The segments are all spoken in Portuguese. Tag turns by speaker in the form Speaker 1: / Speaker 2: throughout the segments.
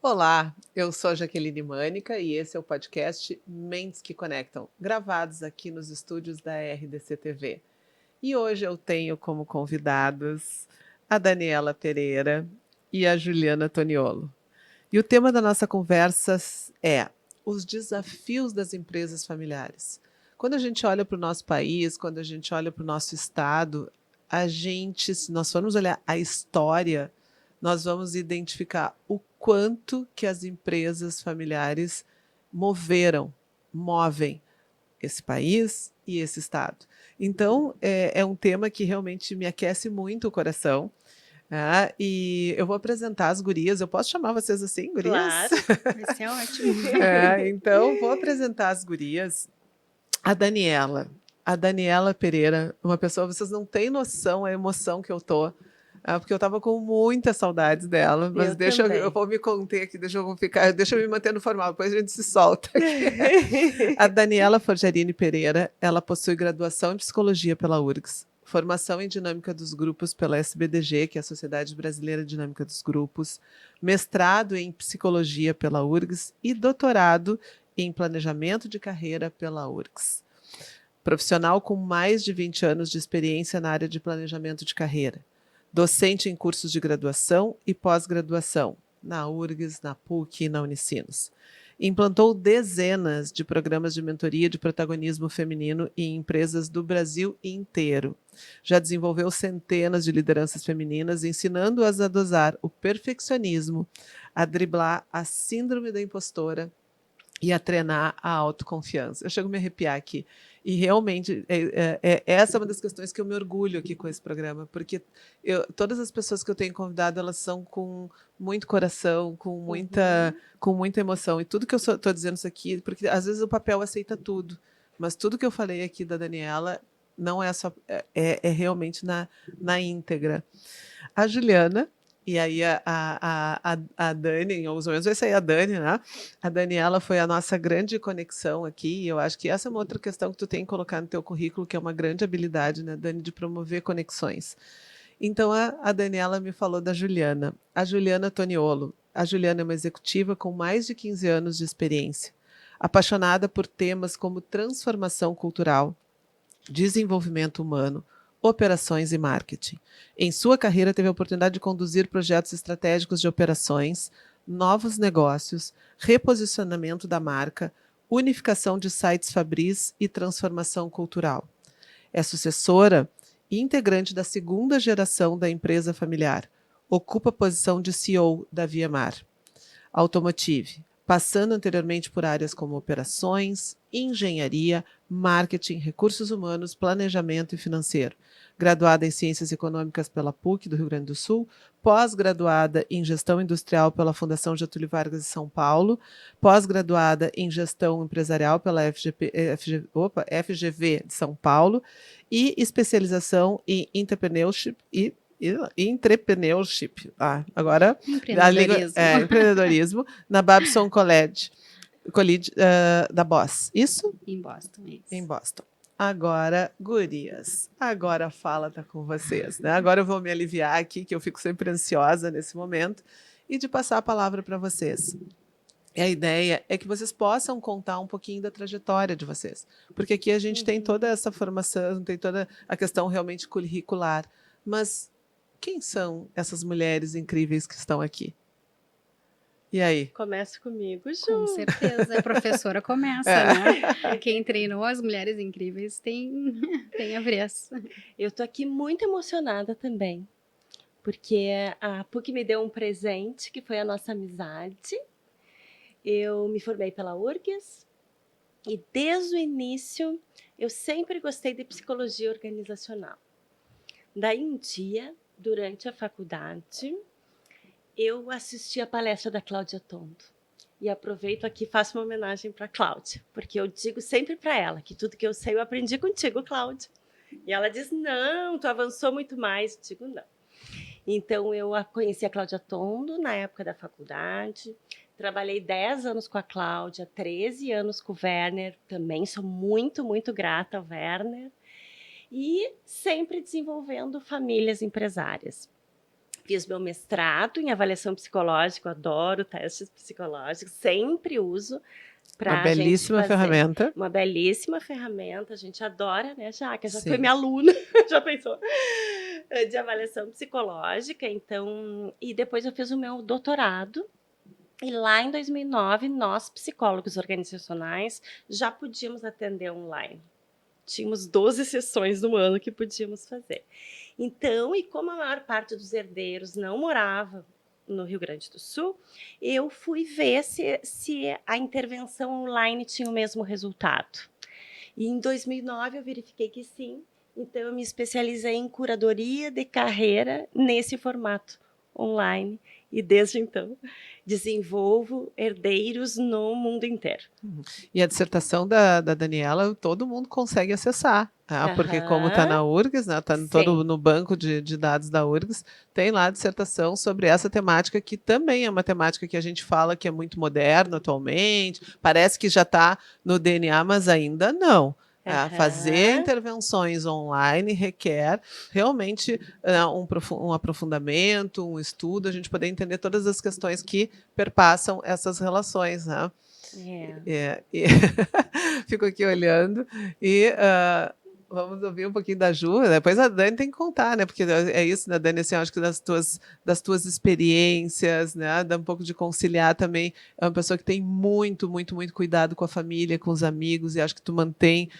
Speaker 1: Olá, eu sou a Jaqueline Mânica e esse é o podcast Mentes que Conectam, gravados aqui nos estúdios da RDC TV. E hoje eu tenho como convidados a Daniela Pereira e a Juliana Toniolo. E o tema da nossa conversa é os desafios das empresas familiares. Quando a gente olha para o nosso país, quando a gente olha para o nosso estado, se nós formos olhar a história, nós vamos identificar o quanto que as empresas familiares movem esse país e esse estado. Então, é um tema que realmente me aquece muito o coração. E eu vou apresentar as gurias. Eu posso chamar vocês assim, gurias?
Speaker 2: Claro, vai ser ótimo.
Speaker 1: Então, vou apresentar as gurias. A Daniela. A Daniela Pereira, uma pessoa, vocês não têm noção a emoção que eu tô. Porque eu estava com muita saudades dela, mas eu vou me conter aqui, deixa eu me manter no formal, depois a gente se solta aqui. A Daniela Forgiarini Pereira, ela possui graduação em psicologia pela URGS, formação em dinâmica dos grupos pela SBDG, que é a Sociedade Brasileira de Dinâmica dos Grupos, mestrado em psicologia pela URGS e doutorado em planejamento de carreira pela URGS. Profissional com mais de 20 anos de experiência na área de planejamento de carreira. Docente em cursos de graduação e pós-graduação, na URGS, na PUC e na Unicinos. Implantou dezenas de programas de mentoria de protagonismo feminino em empresas do Brasil inteiro. Já desenvolveu centenas de lideranças femininas, ensinando-as a dosar o perfeccionismo, a driblar a síndrome da impostora e a treinar a autoconfiança. Eu chego a me arrepiar aqui. E realmente, essa é uma das questões que eu me orgulho aqui com esse programa, porque todas as pessoas que eu tenho convidado, elas são com muito coração, com muita emoção. E tudo que eu estou dizendo isso aqui, porque às vezes o papel aceita tudo, mas tudo que eu falei aqui da Daniela não é só, é realmente na íntegra. A Juliana, e aí a Dani, em alguns momentos vai sair a Dani, né? A Daniela foi a nossa grande conexão aqui, e eu acho que essa é uma outra questão que tu tem que colocar no teu currículo, que é uma grande habilidade, né, Dani, de promover conexões. Então, a Daniela me falou da Juliana, a Juliana Toniolo. A Juliana é uma executiva com mais de 15 anos de experiência, apaixonada por temas como transformação cultural, desenvolvimento humano, operações e marketing. Em sua carreira, teve a oportunidade de conduzir projetos estratégicos de operações, novos negócios, reposicionamento da marca, unificação de sites Fabris e transformação cultural. É sucessora e integrante da segunda geração da empresa familiar. Ocupa a posição de CEO da Viamar Automotive, passando anteriormente por áreas como operações, engenharia, marketing, recursos humanos, planejamento e financeiro. Graduada em Ciências Econômicas pela PUC do Rio Grande do Sul, pós-graduada em Gestão Industrial pela Fundação Getúlio Vargas de São Paulo, pós-graduada em Gestão Empresarial pela FGV de São Paulo e especialização em Entrepreneurship Entrepreneurship. Agora
Speaker 2: Empreendedorismo.
Speaker 1: empreendedorismo na Babson College da Boss. Isso?
Speaker 2: Em Boston, isso.
Speaker 1: Em Boston. Agora, gurias, agora a fala está com vocês, né? Agora eu vou me aliviar aqui, que eu fico sempre ansiosa nesse momento, e de passar a palavra para vocês. E a ideia é que vocês possam contar um pouquinho da trajetória de vocês, porque aqui a gente tem toda essa formação, tem toda a questão realmente curricular, mas quem são essas mulheres incríveis que estão aqui? E aí?
Speaker 3: Começa comigo, Ju.
Speaker 2: Com certeza, a professora começa, né? Quem treinou as mulheres incríveis tem a vez.
Speaker 3: Eu tô aqui muito emocionada também, porque a PUC me deu um presente, que foi a nossa amizade. Eu me formei pela URGS e desde o início eu sempre gostei de psicologia organizacional. Daí um dia, durante a faculdade, eu assisti a palestra da Cláudia Tondo. E aproveito aqui e faço uma homenagem para a Cláudia, porque eu digo sempre para ela que tudo que eu sei eu aprendi contigo, Cláudia. E ela diz, não, tu avançou muito mais. Eu digo, não. Então, eu conheci a Cláudia Tondo na época da faculdade, trabalhei 10 anos com a Cláudia, 13 anos com o Werner, também sou muito, muito grata ao Werner, e sempre desenvolvendo famílias empresárias. Fiz meu mestrado em avaliação psicológica, eu adoro testes psicológicos, sempre uso
Speaker 1: Uma
Speaker 3: para a gente
Speaker 1: belíssima
Speaker 3: fazer.
Speaker 1: ferramenta.
Speaker 3: Uma belíssima ferramenta, a gente adora, né, Jaque? Já foi
Speaker 1: Sim.
Speaker 3: minha aluna, já pensou? De avaliação psicológica, então... E depois eu fiz o meu doutorado, e lá em 2009, nós, psicólogos organizacionais, já podíamos atender online. Tínhamos 12 sessões no ano que podíamos fazer. Então, e como a maior parte dos herdeiros não morava no Rio Grande do Sul, eu fui ver se a intervenção online tinha o mesmo resultado. E em 2009 eu verifiquei que sim, então eu me especializei em curadoria de carreira nesse formato online e desde então desenvolvo herdeiros no mundo inteiro.
Speaker 1: E a dissertação da Daniela, todo mundo consegue acessar, tá? Porque como está na URGS, né, está todo no banco de dados da URGS, tem lá a dissertação sobre essa temática, que também é uma temática que a gente fala que é muito moderna atualmente, parece que já está no DNA, mas ainda não. Fazer intervenções online requer realmente um aprofundamento, um estudo, a gente poder entender todas as questões que perpassam essas relações, né? Fico aqui olhando e vamos ouvir um pouquinho da Ju. Depois a Dani tem que contar, né? Porque é isso, né, Dani? Assim, eu acho que das tuas experiências, né? Dá um pouco de conciliar também. É uma pessoa que tem muito, muito, muito cuidado com a família, com os amigos, e acho que tu mantém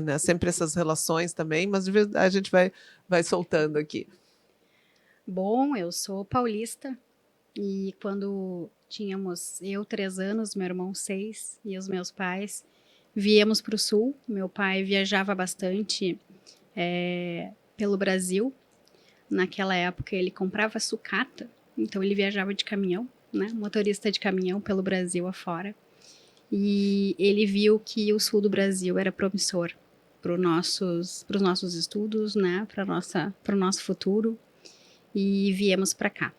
Speaker 1: né, sempre essas relações também, mas a gente vai soltando aqui.
Speaker 2: Bom, eu sou paulista e quando tínhamos 3 anos, meu irmão 6 e os meus pais, viemos para o sul. Meu pai viajava bastante pelo Brasil. Naquela época ele comprava sucata, então ele viajava de caminhão, né? Motorista de caminhão pelo Brasil afora. E ele viu que o sul do Brasil era promissor para os nossos estudos, né? Para o nosso futuro. E viemos para cá.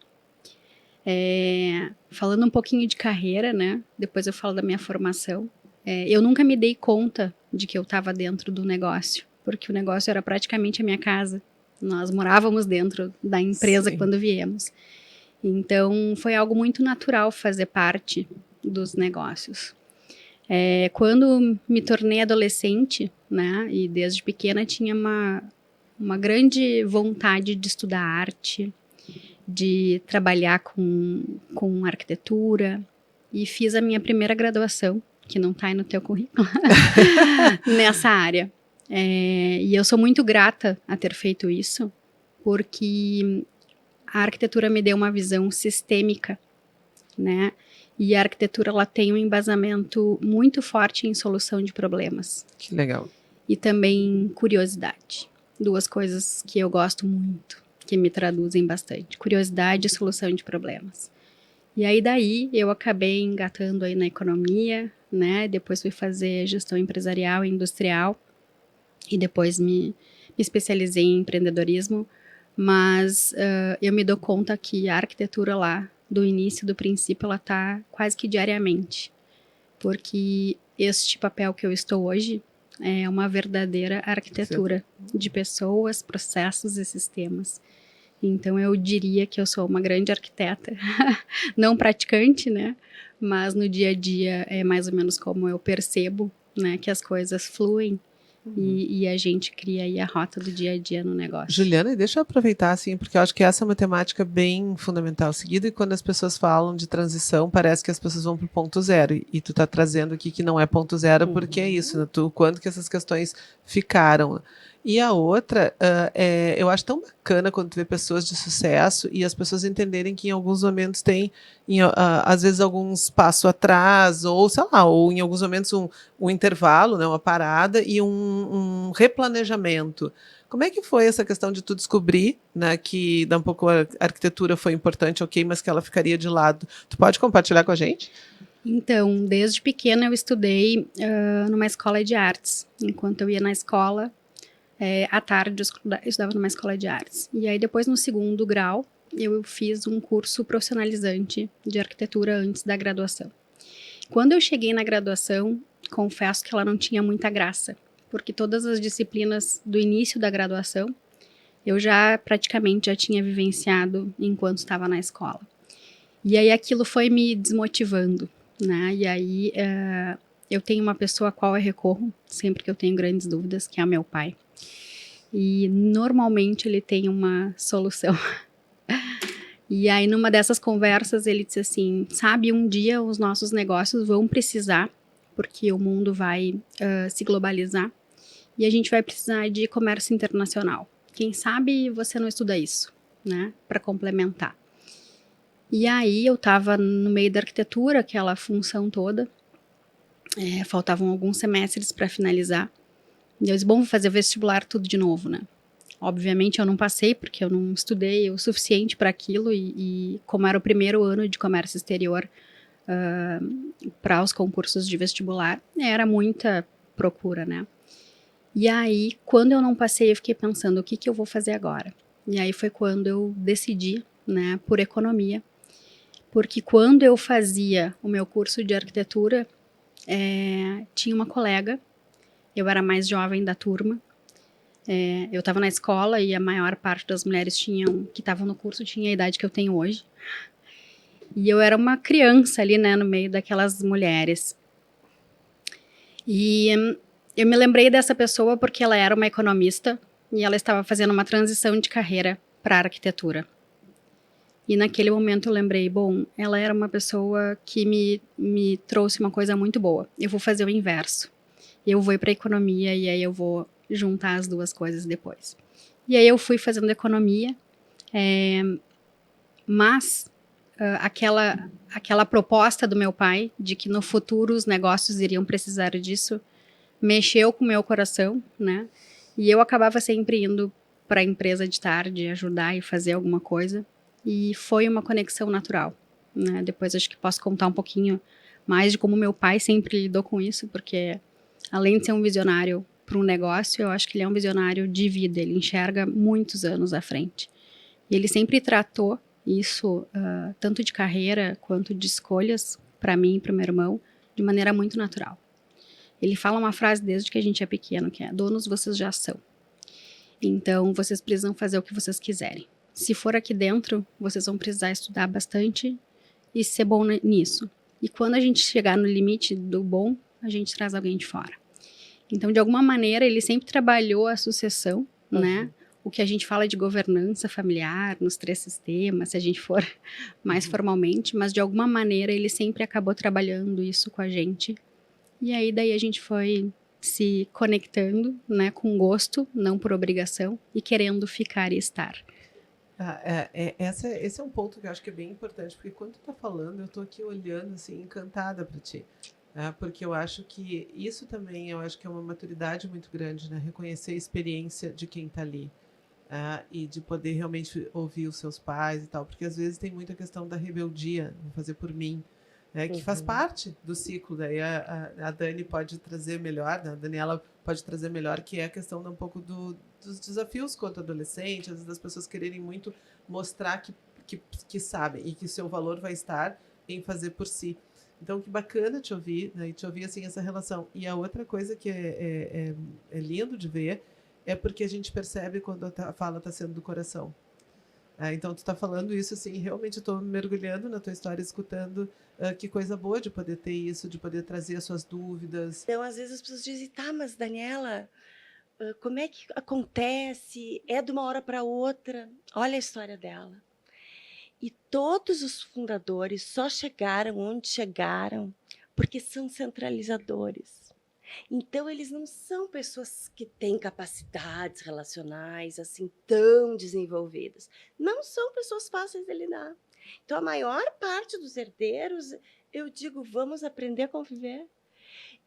Speaker 2: Falando um pouquinho de carreira, né? Depois eu falo da minha formação. Eu nunca me dei conta de que eu estava dentro do negócio, porque o negócio era praticamente a minha casa. Nós morávamos dentro da empresa quando viemos. Então, foi algo muito natural fazer parte dos negócios. Quando me tornei adolescente, né? E desde pequena tinha uma grande vontade de estudar arte, de trabalhar com arquitetura, e fiz a minha primeira graduação, que não está aí no teu currículo, nessa área. E eu sou muito grata a ter feito isso, porque a arquitetura me deu uma visão sistêmica, né? E a arquitetura, ela tem um embasamento muito forte em solução de problemas.
Speaker 1: Que legal.
Speaker 2: E também curiosidade. 2 coisas que eu gosto muito, que me traduzem bastante. Curiosidade e solução de problemas. E aí daí eu acabei engatando aí na economia, né? Depois fui fazer gestão empresarial e industrial. E depois me especializei em empreendedorismo. Mas eu me dou conta que a arquitetura lá, do início, do princípio, ela está quase que diariamente. Porque este papel que eu estou hoje é uma verdadeira arquitetura de pessoas, processos e sistemas. Então, eu diria que eu sou uma grande arquiteta, não praticante, né? Mas no dia a dia é mais ou menos como eu percebo, né? Que as coisas fluem. E a gente cria aí a rota do dia a dia no negócio.
Speaker 1: Juliana, e deixa eu aproveitar, assim, porque eu acho que essa é uma temática bem fundamental. Seguida, e quando as pessoas falam de transição, parece que as pessoas vão para o ponto zero. E tu está trazendo aqui que não é ponto zero, porque é isso, né? Quando que essas questões ficaram. E a outra, eu acho tão bacana quando tu vê pessoas de sucesso e as pessoas entenderem que em alguns momentos tem, às vezes, alguns passos atrás, ou sei lá, ou em alguns momentos um intervalo, né, uma parada e um replanejamento. Como é que foi essa questão de tu descobrir, né, que um pouco a arquitetura foi importante, ok, mas que ela ficaria de lado? Tu pode compartilhar com a gente?
Speaker 2: Então, desde pequena eu estudei numa escola de artes. Enquanto eu ia na escola, à tarde eu estudava numa escola de artes. E aí depois, no 2º grau, eu fiz um curso profissionalizante de arquitetura antes da graduação. Quando eu cheguei na graduação, confesso que ela não tinha muita graça, porque todas as disciplinas do início da graduação eu já praticamente já tinha vivenciado enquanto estava na escola. E aí aquilo foi me desmotivando, né? E aí eu tenho uma pessoa a qual eu recorro sempre que eu tenho grandes dúvidas, que é o meu pai. E normalmente ele tem uma solução. E aí numa dessas conversas ele disse assim, sabe, um dia os nossos negócios vão precisar, porque o mundo vai se globalizar, e a gente vai precisar de comércio internacional. Quem sabe você não estuda isso, né, para complementar. E aí eu estava no meio da arquitetura, aquela função toda, faltavam alguns semestres para finalizar. E eu disse, bom, vou fazer vestibular tudo de novo, né? Obviamente eu não passei, porque eu não estudei o suficiente para aquilo, e como era o primeiro ano de comércio exterior para os concursos de vestibular, era muita procura, né? E aí, quando eu não passei, eu fiquei pensando, o que eu vou fazer agora? E aí foi quando eu decidi, né, por economia, porque quando eu fazia o meu curso de arquitetura, tinha uma colega, eu era a mais jovem da turma, eu estava na escola e a maior parte das mulheres que estavam no curso tinha a idade que eu tenho hoje. E eu era uma criança ali, né, no meio daquelas mulheres. E eu me lembrei dessa pessoa porque ela era uma economista e ela estava fazendo uma transição de carreira para a arquitetura. E naquele momento eu lembrei, bom, ela era uma pessoa que me trouxe uma coisa muito boa. Eu vou fazer o inverso. Eu vou ir para a economia e aí eu vou juntar as duas coisas depois. E aí eu fui fazendo economia, mas aquela proposta do meu pai de que no futuro os negócios iriam precisar disso mexeu com o meu coração, né? E eu acabava sempre indo para a empresa de tarde ajudar e fazer alguma coisa. E foi uma conexão natural, né? Depois acho que posso contar um pouquinho mais de como meu pai sempre lidou com isso, porque além de ser um visionário para um negócio, eu acho que ele é um visionário de vida, ele enxerga muitos anos à frente. E ele sempre tratou isso, tanto de carreira quanto de escolhas, para mim e para o meu irmão, de maneira muito natural. Ele fala uma frase desde que a gente é pequeno, que é: donos vocês já são. Então, vocês precisam fazer o que vocês quiserem. Se for aqui dentro, vocês vão precisar estudar bastante e ser bom nisso. E quando a gente chegar no limite do bom, a gente traz alguém de fora. Então, de alguma maneira, ele sempre trabalhou a sucessão, né? O que a gente fala de governança familiar, nos 3 sistemas, se a gente for mais formalmente, mas de alguma maneira ele sempre acabou trabalhando isso com a gente. E aí daí a gente foi se conectando, né, com gosto, não por obrigação, e querendo ficar e estar.
Speaker 1: Esse é um ponto que eu acho que é bem importante, porque quando tu tá falando, eu tô aqui olhando, assim, encantada para ti. Porque eu acho que isso também, eu acho que é uma maturidade muito grande, né? Reconhecer a experiência de quem tá ali. E de poder realmente ouvir os seus pais e tal, porque às vezes tem muita questão da rebeldia, vou fazer por mim, né, que faz parte do ciclo. Daí a Dani pode trazer melhor, né, a Daniela pode trazer melhor, que é a questão de um pouco dos desafios quanto adolescente, às vezes das pessoas quererem muito mostrar que sabem e que seu valor vai estar em fazer por si. Então, que bacana te ouvir, né, e te ouvir assim, essa relação. E a outra coisa que é lindo de ver é porque a gente percebe quando a fala está sendo do coração. Então, tu está falando isso, assim, realmente estou mergulhando na tua história, escutando que coisa boa de poder ter isso, de poder trazer as suas dúvidas.
Speaker 3: Então, às vezes as pessoas dizem, tá, mas Daniela, como é que acontece? É de uma hora para outra. Olha a história dela. E todos os fundadores só chegaram onde chegaram porque são centralizadores. Então, eles não são pessoas que têm capacidades relacionais assim tão desenvolvidas. Não são pessoas fáceis de lidar. Então, a maior parte dos herdeiros, eu digo, vamos aprender a conviver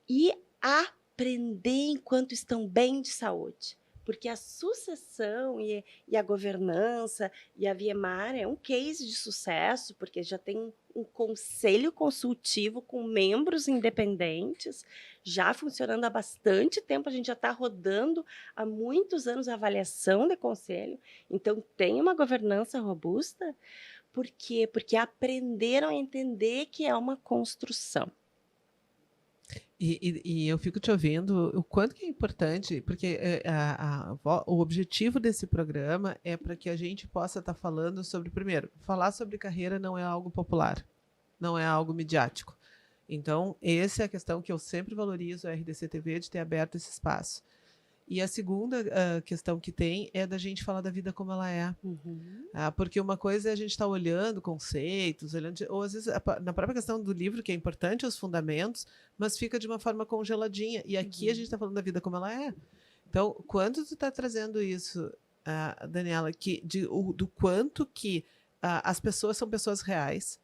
Speaker 3: e aprender enquanto estão bem de saúde. Porque a sucessão e a governança e a Viemar é um case de sucesso, porque já tem um conselho consultivo com membros independentes, já funcionando há bastante tempo, a gente já está rodando há muitos anos a avaliação de conselho, então tem uma governança robusta. Por quê? Porque aprenderam a entender que é uma construção.
Speaker 1: E eu fico te ouvindo o quanto que é importante, porque o objetivo desse programa é para que a gente possa estar falando sobre, primeiro, falar sobre carreira não é algo popular, não é algo midiático. Então, essa é a questão que eu sempre valorizo a RDC TV, de ter aberto esse espaço. E a segunda questão que tem é da gente falar da vida como ela é. Porque uma coisa é a gente estar olhando conceitos, ou às vezes na própria questão do livro, que é importante os fundamentos, mas fica de uma forma congeladinha. E aqui a gente está falando da vida como ela é. Então, quando tu está trazendo isso, Daniela, do quanto que as pessoas são pessoas reais,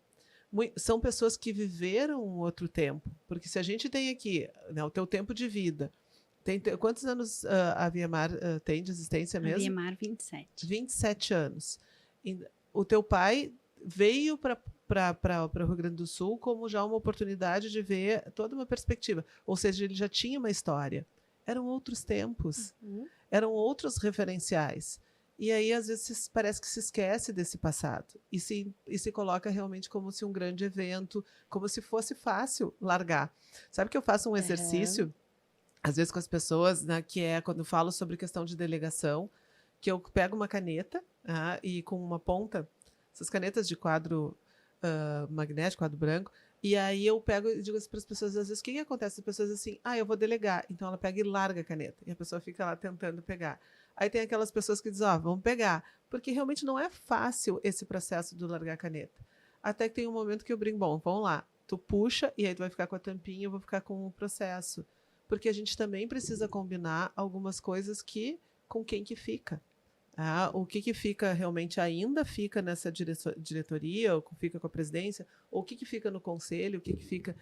Speaker 1: são pessoas que viveram um outro tempo. Porque se a gente tem aqui, né, o teu tempo de vida, quantos anos a Viemar tem de existência mesmo?
Speaker 2: A Viemar, 27.
Speaker 1: 27 anos. O teu pai veio para o Rio Grande do Sul como já uma oportunidade de ver toda uma perspectiva. Ou seja, ele já tinha uma história. Eram outros tempos. Eram outros referenciais. E aí, às vezes, parece que se esquece desse passado. E se coloca realmente como se um grande evento, como se fosse fácil largar. Sabe que eu faço um exercício às vezes com as pessoas, né, que é quando eu falo sobre questão de delegação, que eu pego uma caneta e com uma ponta, essas canetas de quadro magnético, quadro branco, e aí eu pego e digo assim para as pessoas, às vezes, o que acontece? As pessoas assim, eu vou delegar. Então ela pega e larga a caneta, e a pessoa fica lá tentando pegar. Aí tem aquelas pessoas que dizem, vamos pegar, porque realmente não é fácil esse processo de largar a caneta. Até que tem um momento que eu brinco, bom, vamos lá, tu puxa, e aí tu vai ficar com a tampinha, eu vou ficar com o processo. Porque a gente também precisa combinar algumas coisas com quem que fica. O que fica realmente ainda fica nessa diretoria, ou fica com a presidência, ou o que fica no conselho, o que fica...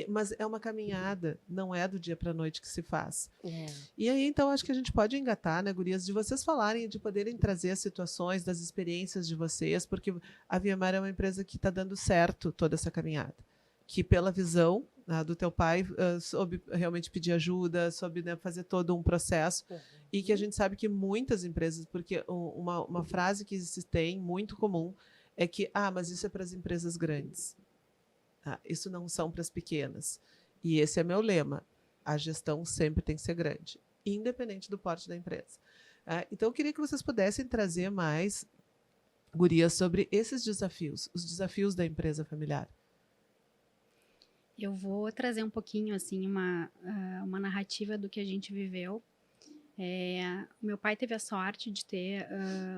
Speaker 1: Mas é uma caminhada, não é do dia para a noite que se faz. E aí, então, acho que a gente pode engatar, né, gurias, de vocês falarem, de poderem trazer as situações, das experiências de vocês, porque a Viemar é uma empresa que está dando certo toda essa caminhada. Que pela visão do teu pai, soube realmente pedir ajuda, soube, né, fazer todo um processo, e que a gente sabe que muitas empresas, porque uma frase que se tem muito comum é que, mas isso é para as empresas grandes, isso não são para as pequenas. E esse é meu lema, a gestão sempre tem que ser grande, independente do porte da empresa. Então eu queria que vocês pudessem trazer mais, gurias, sobre esses desafios, os desafios da empresa familiar.
Speaker 2: Eu vou trazer um pouquinho, assim, uma narrativa do que a gente viveu. Meu pai teve a sorte de ter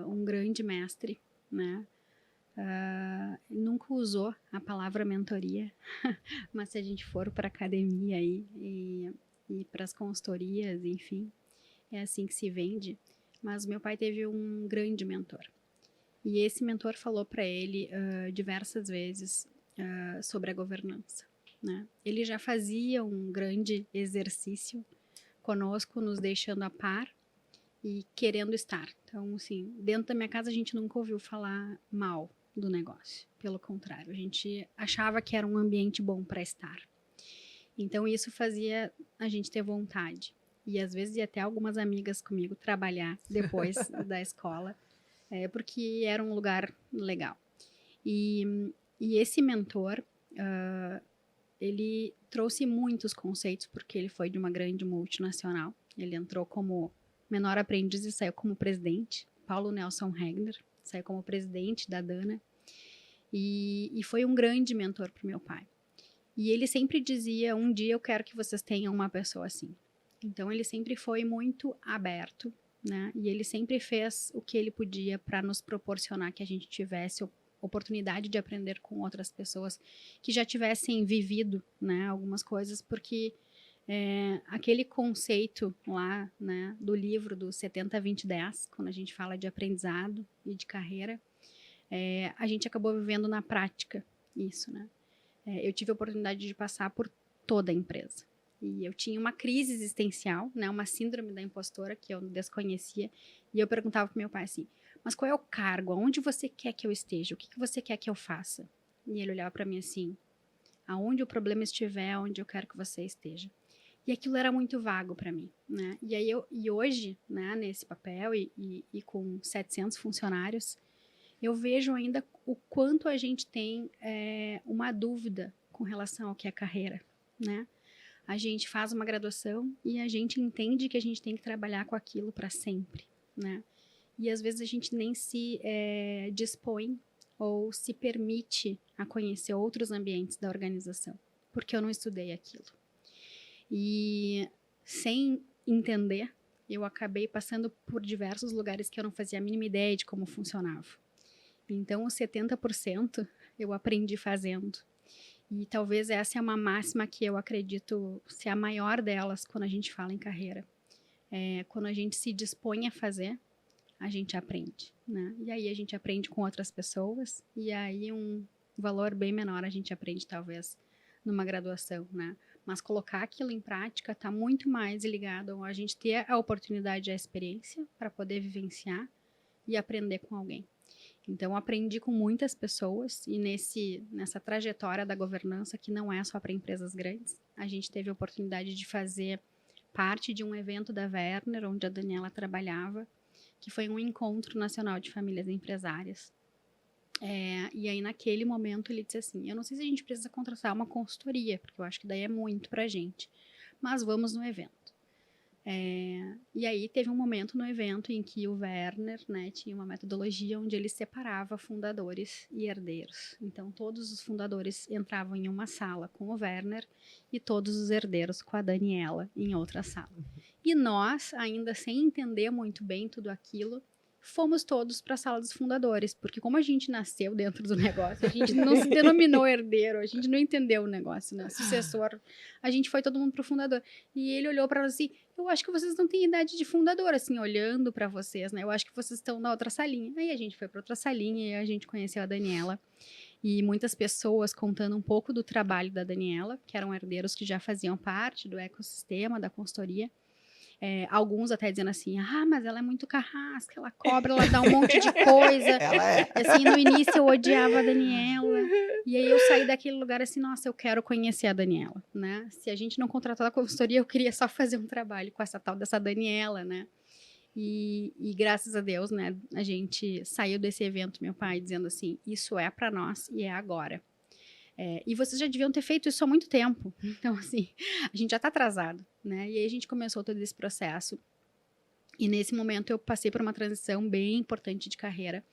Speaker 2: um grande mestre, né? Nunca usou a palavra mentoria, mas se a gente for para a academia aí e para as consultorias, enfim, é assim que se vende. Mas meu pai teve um grande mentor. E esse mentor falou para ele diversas vezes sobre a governança. Né? Ele já fazia um grande exercício conosco, nos deixando a par e querendo estar. Então, assim, dentro da minha casa a gente nunca ouviu falar mal do negócio. Pelo contrário, a gente achava que era um ambiente bom para estar. Então, isso fazia a gente ter vontade. E às vezes ia até algumas amigas comigo trabalhar depois da escola, porque era um lugar legal. E esse mentor... ele trouxe muitos conceitos, porque ele foi de uma grande multinacional. Ele entrou como menor aprendiz e saiu como presidente. Paulo Nelson Regner saiu como presidente da Dana. E foi um grande mentor para o meu pai. E ele sempre dizia, um dia eu quero que vocês tenham uma pessoa assim. Então ele sempre foi muito aberto, né? E ele sempre fez o que ele podia para nos proporcionar que a gente tivesse oportunidade de aprender com outras pessoas que já tivessem vivido, né, algumas coisas, porque aquele conceito lá, né, do livro do 70-20-10, quando a gente fala de aprendizado e de carreira, a gente acabou vivendo na prática isso, né? Eu tive a oportunidade de passar por toda a empresa. E eu tinha uma crise existencial, né, uma síndrome da impostora que eu desconhecia, e eu perguntava para meu pai assim, mas qual é o cargo? Aonde você quer que eu esteja? O que você quer que eu faça? E ele olhava para mim assim, aonde o problema estiver, onde eu quero que você esteja. E aquilo era muito vago para mim, né? E hoje, né, nesse papel e com 700 funcionários, eu vejo ainda o quanto a gente tem uma dúvida com relação ao que é carreira, né? a gente faz uma graduação e a gente entende que a gente tem que trabalhar com aquilo para sempre, né? E às vezes a gente nem se dispõe ou se permite a conhecer outros ambientes da organização, porque eu não estudei aquilo. E sem entender, eu acabei passando por diversos lugares que eu não fazia a mínima ideia de como funcionava. Então, os 70% eu aprendi fazendo. E talvez essa é uma máxima que eu acredito ser a maior delas quando a gente fala em carreira. Quando a gente se dispõe a fazer, a gente aprende, né? E aí a gente aprende com outras pessoas, e aí um valor bem menor a gente aprende talvez numa graduação, né? Mas colocar aquilo em prática está muito mais ligado a gente ter a oportunidade e a experiência para poder vivenciar e aprender com alguém. Então, aprendi com muitas pessoas e nessa trajetória da governança, que não é só para empresas grandes, a gente teve a oportunidade de fazer parte de um evento da Werner, onde a Daniela trabalhava, que foi um encontro nacional de famílias empresárias. E aí, naquele momento, ele disse assim, eu não sei se a gente precisa contratar uma consultoria, porque eu acho que daí é muito pra gente, mas vamos no evento. E aí, teve um momento no evento em que o Werner, né, tinha uma metodologia onde ele separava fundadores e herdeiros. Então, todos os fundadores entravam em uma sala com o Werner e todos os herdeiros com a Daniela em outra sala. E nós, ainda sem entender muito bem tudo aquilo, fomos todos para a sala dos fundadores, porque como a gente nasceu dentro do negócio, a gente não se denominou herdeiro, a gente não entendeu o negócio, né? Sucessor, a gente foi todo mundo pro fundador. E ele olhou para nós assim, eu acho que vocês não têm idade de fundador, assim, olhando para vocês, né? Eu acho que vocês estão na outra salinha. Aí a gente foi para outra salinha e a gente conheceu a Daniela. E muitas pessoas contando um pouco do trabalho da Daniela, que eram herdeiros que já faziam parte do ecossistema, da consultoria. Alguns até dizendo assim, mas ela é muito carrasca, ela cobra, ela dá um monte de coisa.
Speaker 1: Ela é.
Speaker 2: Assim, no início eu odiava a Daniela. E aí eu saí daquele lugar assim, nossa, eu quero conhecer a Daniela, né? Se a gente não contratou a consultoria, eu queria só fazer um trabalho com essa tal dessa Daniela, né? E graças a Deus, né, a gente saiu desse evento, meu pai, dizendo assim, isso é para nós e é agora. E vocês já deviam ter feito isso há muito tempo. Então, assim, a gente já está atrasado, né? E aí a gente começou todo esse processo. E nesse momento eu passei por uma transição bem importante de carreira,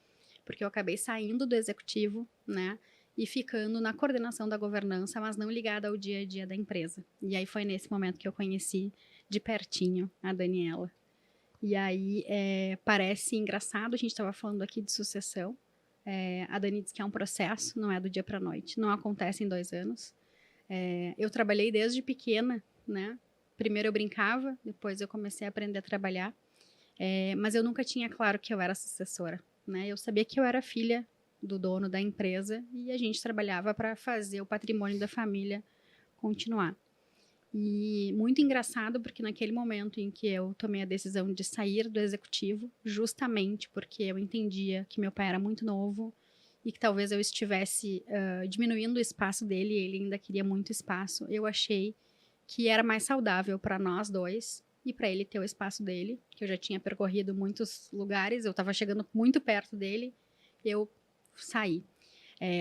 Speaker 2: porque eu acabei saindo do executivo, né? E ficando na coordenação da governança, mas não ligada ao dia a dia da empresa. E aí foi nesse momento que eu conheci de pertinho a Daniela. E aí parece engraçado, a gente estava falando aqui de sucessão. A Dani diz que é um processo, não é do dia para a noite, não acontece em 2 anos. Eu trabalhei desde pequena, né? Primeiro eu brincava, depois eu comecei a aprender a trabalhar, mas eu nunca tinha claro que eu era sucessora, né? Eu sabia que eu era filha do dono da empresa e a gente trabalhava para fazer o patrimônio da família continuar. E muito engraçado, porque naquele momento em que eu tomei a decisão de sair do executivo, justamente porque eu entendia que meu pai era muito novo e que talvez eu estivesse diminuindo o espaço dele, e ele ainda queria muito espaço, eu achei que era mais saudável para nós dois e para ele ter o espaço dele, que eu já tinha percorrido muitos lugares, eu estava chegando muito perto dele, eu saí.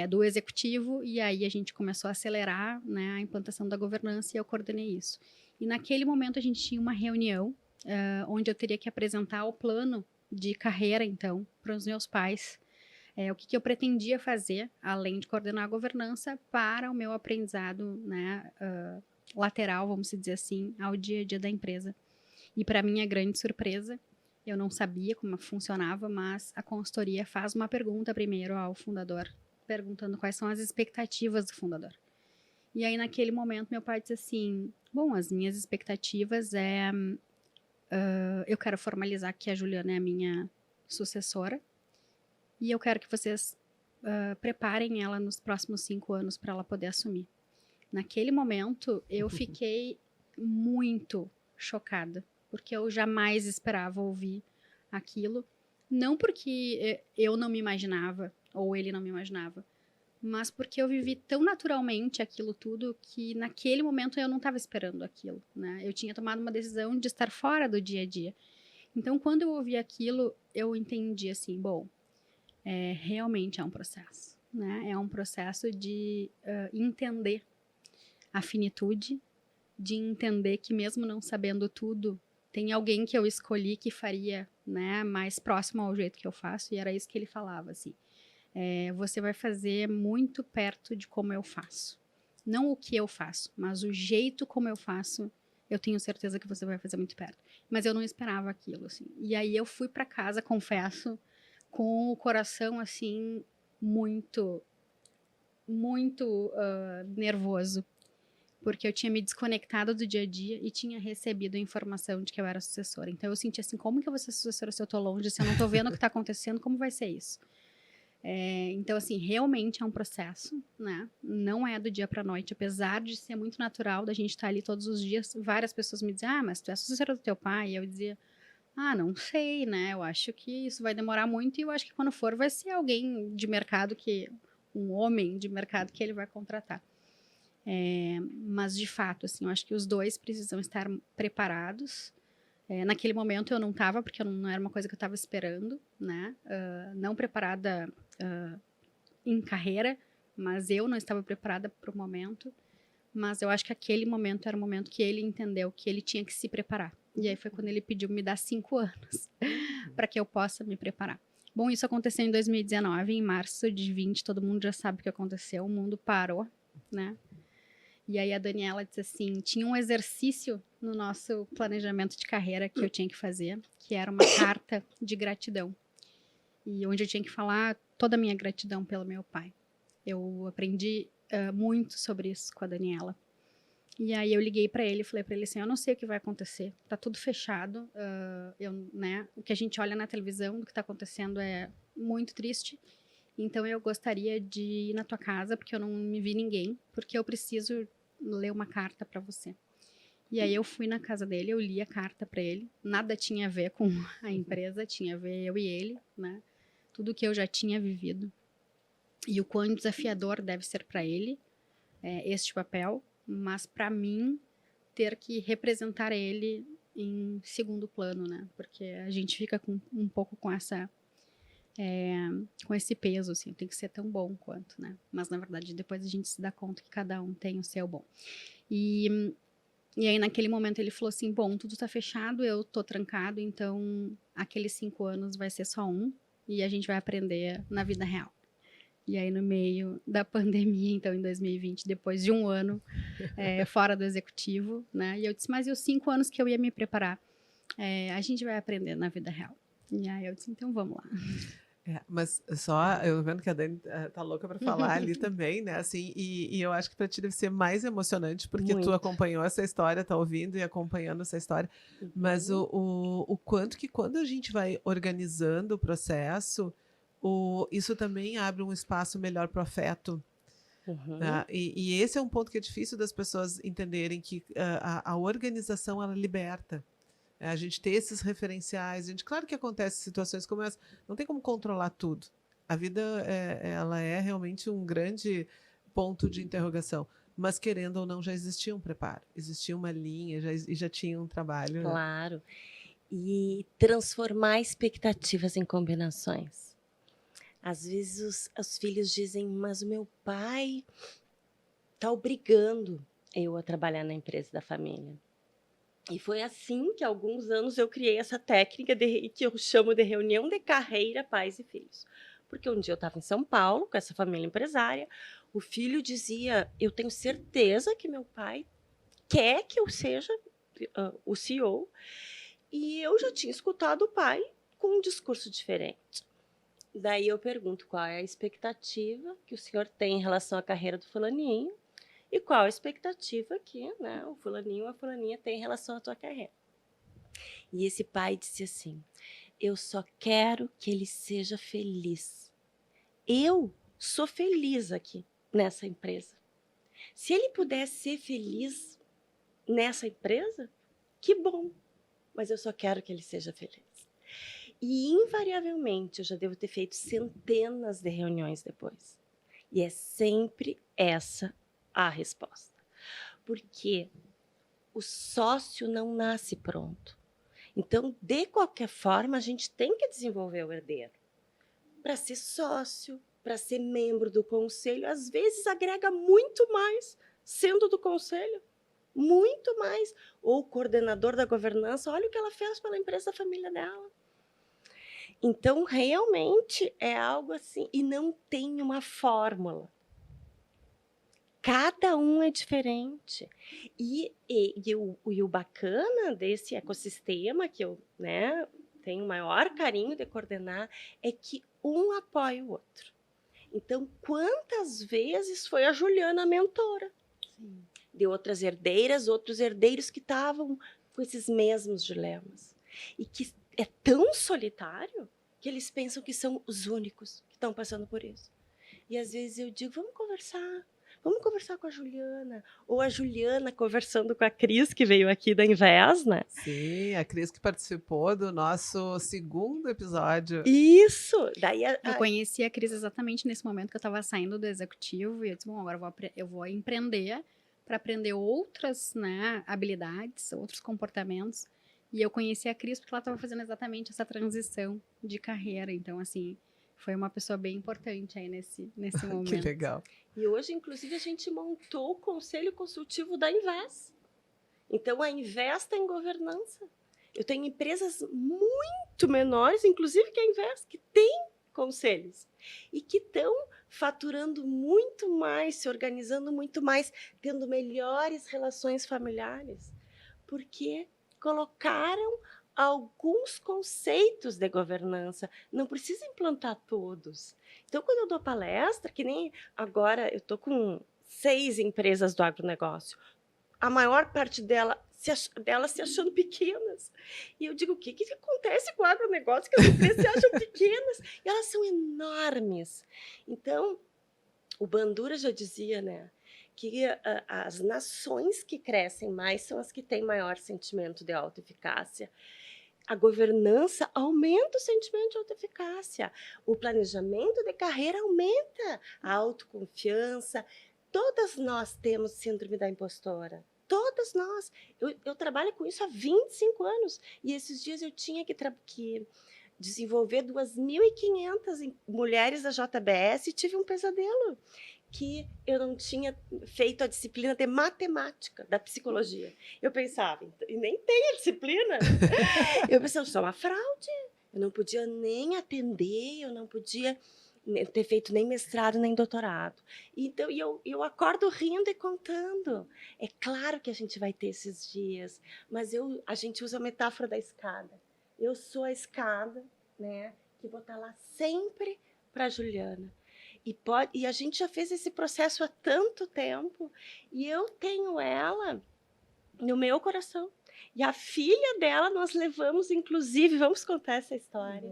Speaker 2: Do executivo, e aí a gente começou a acelerar, né, a implantação da governança e eu coordenei isso. E naquele momento a gente tinha uma reunião onde eu teria que apresentar o plano de carreira, então, para os meus pais, o que eu pretendia fazer, além de coordenar a governança, para o meu aprendizado, né, lateral, vamos dizer assim, ao dia a dia da empresa. E para minha grande surpresa, eu não sabia como funcionava, mas a consultoria faz uma pergunta primeiro ao fundador, perguntando quais são as expectativas do fundador. E aí, naquele momento, meu pai disse assim, bom, as minhas expectativas eu quero formalizar que a Juliana é a minha sucessora e eu quero que vocês preparem ela nos próximos 5 anos para ela poder assumir. Naquele momento, eu fiquei muito chocada, porque eu jamais esperava ouvir aquilo, não porque eu não me imaginava, ou ele não me imaginava, mas porque eu vivi tão naturalmente aquilo tudo que naquele momento eu não estava esperando aquilo, né? Eu tinha tomado uma decisão de estar fora do dia a dia. Então, quando eu ouvi aquilo, eu entendi assim, bom, realmente é um processo, né? É um processo de entender a finitude de entender que mesmo não sabendo tudo, tem alguém que eu escolhi que faria, né, mais próximo ao jeito que eu faço, e era isso que ele falava, assim. Você vai fazer muito perto de como eu faço. Não o que eu faço, mas o jeito como eu faço, eu tenho certeza que você vai fazer muito perto. Mas eu não esperava aquilo, assim. E aí eu fui para casa, confesso, com o coração, assim, muito, muito nervoso. Porque eu tinha me desconectado do dia a dia e tinha recebido a informação de que eu era sucessora. Então eu senti assim, como que eu vou ser sucessora se eu tô longe, se eu não tô vendo o que tá acontecendo, como vai ser isso? Então, assim, realmente é um processo, né? Não é do dia pra noite, apesar de ser muito natural da gente estar ali todos os dias. Várias pessoas me dizem, mas tu é sucessora do teu pai? E eu dizia, não sei, né? Eu acho que isso vai demorar muito e eu acho que quando for vai ser alguém de mercado um homem de mercado que ele vai contratar. Mas, de fato, assim, eu acho que os dois precisam estar preparados. Naquele momento eu não estava, porque não era uma coisa que eu estava esperando, né? Não preparada em carreira, mas eu não estava preparada para o momento. Mas eu acho que aquele momento era o momento que ele entendeu que ele tinha que se preparar. E aí foi quando ele pediu me dar 5 anos para que eu possa me preparar. Bom, isso aconteceu em 2019, em março de 20, todo mundo já sabe o que aconteceu, o mundo parou, né? E aí a Daniela disse assim, tinha um exercício no nosso planejamento de carreira que eu tinha que fazer, que era uma carta de gratidão. E onde eu tinha que falar toda a minha gratidão pelo meu pai. Eu aprendi muito sobre isso com a Daniela. E aí eu liguei para ele e falei para ele assim, eu não sei o que vai acontecer, tá tudo fechado, né, o que a gente olha na televisão do que tá acontecendo é muito triste, então eu gostaria de ir na tua casa, porque eu não me vi ninguém, porque eu preciso ler uma carta para você. E aí eu fui na casa dele, eu li a carta para ele, nada tinha a ver com a empresa, tinha a ver eu e ele, né, tudo que eu já tinha vivido. E o quão desafiador deve ser para ele este papel, mas para mim ter que representar ele em segundo plano, né? Porque a gente fica um pouco com com esse peso, assim, tem que ser tão bom quanto, né? Mas na verdade depois a gente se dá conta que cada um tem o seu bom. E aí naquele momento ele falou assim, bom, tudo tá fechado, eu tô trancado, então aqueles 5 anos vai ser só um e a gente vai aprender na vida real. E aí, no meio da pandemia, então, em 2020, depois de um ano fora do executivo, né? E eu disse, mas e os 5 anos que eu ia me preparar? A gente vai aprender na vida real. E aí eu disse, então vamos lá.
Speaker 1: Mas só eu vendo que a Dani tá louca para falar ali também, né? Assim, e eu acho que para ti deve ser mais emocionante porque tu
Speaker 3: Muito.
Speaker 1: acompanhou essa história, tá ouvindo e acompanhando essa história. Mas o quanto que quando a gente vai organizando o processo, isso também abre um espaço melhor para o afeto. Tá? E esse é um ponto que é difícil das pessoas entenderem que a organização ela liberta. A gente ter esses referenciais, claro que acontece situações como essa, não tem como controlar tudo. A vida ela é realmente um grande ponto de interrogação, mas querendo ou não já existia um preparo, existia uma linha e já tinha um trabalho.
Speaker 3: Claro. E transformar expectativas em combinações. Às vezes os filhos dizem, mas o meu pai está obrigando eu a trabalhar na empresa da família. E foi assim que há alguns anos eu criei essa técnica que eu chamo de reunião de carreira, pais e filhos. Porque um dia eu estava em São Paulo com essa família empresária, o filho dizia, eu tenho certeza que meu pai quer que eu seja o CEO, e eu já tinha escutado o pai com um discurso diferente. Daí eu pergunto qual é a expectativa que o senhor tem em relação à carreira do fulaninho e qual a expectativa que, né, o fulaninho ou a fulaninha tem em relação à tua carreira. E esse pai disse assim, eu só quero que ele seja feliz. Eu sou feliz aqui nessa empresa. Se ele puder ser feliz nessa empresa, que bom, mas eu só quero que ele seja feliz. E invariavelmente eu já devo ter feito centenas de reuniões depois. E é sempre essa a resposta. Porque o sócio não nasce pronto. Então, de qualquer forma, a gente tem que desenvolver o herdeiro. Para ser sócio, para ser membro do conselho, às vezes agrega muito mais sendo do conselho muito mais. Ou o coordenador da governança, olha o que ela fez pela empresa da família dela. Então, realmente é algo assim, e não tem uma fórmula. Cada um é diferente. E o bacana desse ecossistema, que eu, né, tenho o maior carinho de coordenar, é que um apoia o outro. Então, quantas vezes foi a Juliana a mentora?
Speaker 2: Sim.
Speaker 3: De outras herdeiras, outros herdeiros que estavam com esses mesmos dilemas. E que é tão solitário que eles pensam que são os únicos que estão passando por isso. E às vezes eu digo, vamos conversar com a Juliana. Ou a Juliana conversando com a Cris, que veio aqui da Invés, né?
Speaker 1: Sim, a Cris que participou do nosso segundo episódio.
Speaker 3: Isso! Daí
Speaker 2: Eu conheci a Cris exatamente nesse momento que eu estava saindo do executivo e eu disse, bom, agora eu vou empreender para aprender outras, né, habilidades, outros comportamentos. E eu conheci a Cris porque ela estava fazendo exatamente essa transição de carreira. Então, assim, foi uma pessoa bem importante aí nesse momento.
Speaker 1: Que legal.
Speaker 3: E hoje, inclusive, a gente montou o Conselho Consultivo da Invés. Então, a Invés está em governança. Eu tenho empresas muito menores, inclusive que a Invés, que tem conselhos. E que estão faturando muito mais, se organizando muito mais, tendo melhores relações familiares. Porque colocaram alguns conceitos de governança. Não precisa implantar todos. Então, quando eu dou palestra, que nem agora eu estou com 6 empresas do agronegócio, a maior parte delas se achando pequenas. E eu digo, o que acontece com o agronegócio que as empresas se acham pequenas? E elas são enormes. Então, o Bandura já dizia, né, que as nações que crescem mais são as que têm maior sentimento de autoeficácia. A governança aumenta o sentimento de autoeficácia. O planejamento de carreira aumenta a autoconfiança. Todas nós temos síndrome da impostora. Todas nós. Eu trabalho com isso há 25 anos. E esses dias eu tinha que desenvolver 2.500 mulheres da JBS e tive um pesadelo. Que eu não tinha feito a disciplina de matemática da psicologia. Eu pensava, e nem tem a disciplina. Eu pensava, só uma fraude. Eu não podia nem atender, eu não podia ter feito nem mestrado, nem doutorado. Então, eu acordo rindo e contando. É claro que a gente vai ter esses dias, mas a gente usa a metáfora da escada. Eu sou a escada, né, que vou estar lá sempre para a Juliana. E a gente já fez esse processo há tanto tempo, e eu tenho ela no meu coração. E a filha dela nós levamos, inclusive, vamos contar essa história,